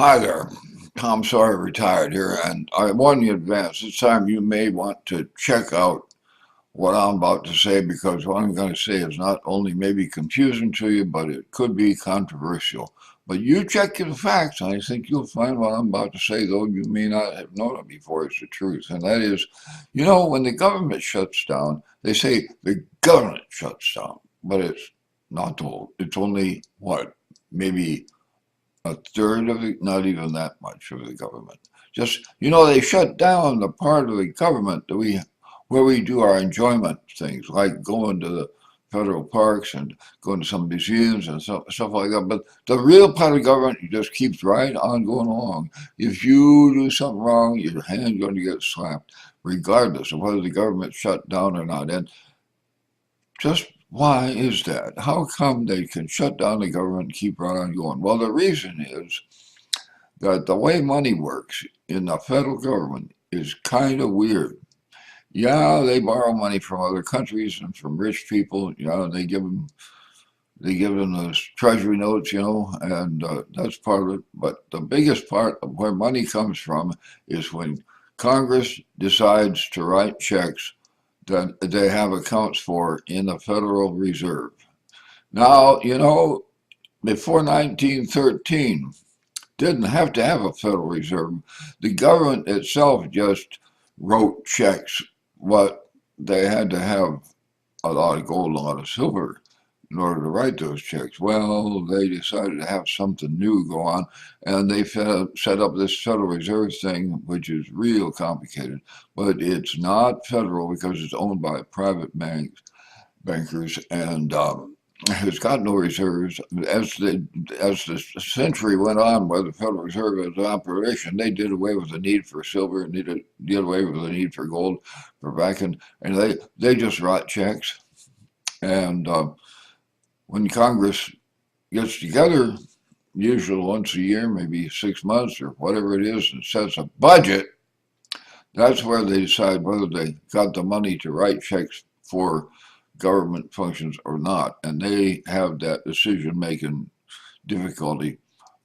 Hi there. Tom Sawyer retired here, and I warn you in advance. This time you may want to check out what I'm about to say because what I'm going to say is not only maybe confusing to you, but it could be controversial. But you check the facts, and I think you'll find what I'm about to say, though you may not have known it before, it's the truth. And that is, when the government shuts down, they say the government shuts down, but it's not the whole. It's only what? Maybe a third of it, not even that much of the government. Just, they shut down the part of the government where we do our enjoyment things, like going to the federal parks and going to some museums and stuff like that. But the real part of the government just keeps right on going along. If you do something wrong, your hand's going to get slapped, regardless of whether the government's shut down or not. And just why is that? How come they can shut down the government and keep right on going? Well, the reason is that the way money works in the federal government is kind of weird. Yeah, they borrow money from other countries and from rich people. They give them those treasury notes, and that's part of it. But the biggest part of where money comes from is when Congress decides to write checks that they have accounts for in the Federal Reserve. Now, before 1913, didn't have to have a Federal Reserve. The government itself just wrote checks, but they had to have a lot of gold, a lot of silver in order to write those checks. Well, they decided to have something new go on, and they set up this Federal Reserve thing, which is real complicated. But it's not federal because it's owned by private bankers, and it's got no reserves. As the century went on, where the Federal Reserve was in operation, they did away with the need for silver, and did away with the need for gold for backing, and they just write checks. And when Congress gets together, usually once a year, maybe 6 months or whatever it is, and sets a budget, that's where they decide whether they got the money to write checks for government functions or not. And they have that decision making difficulty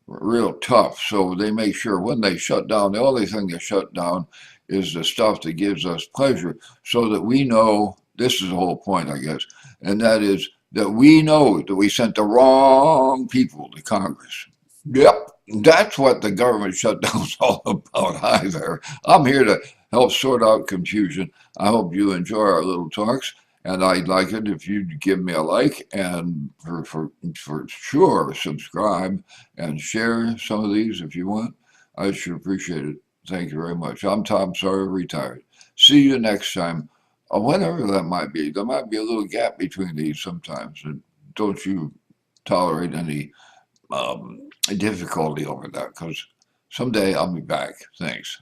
real tough. So they make sure when they shut down, the only thing they shut down is the stuff that gives us pleasure so that we know this is the whole point, I guess, and that is that we know that we sent the wrong people to Congress. Yep, that's what the government shutdown is all about. Hi there. I'm here to help sort out confusion. I hope you enjoy our little talks, and I'd like it if you'd give me a like and for sure subscribe and share some of these if you want. I should appreciate it. Thank you very much. I'm Tom Sawyer, retired. See you next time, whenever that might be. There might be a little gap between these sometimes. And don't you tolerate any difficulty over that because someday I'll be back. Thanks.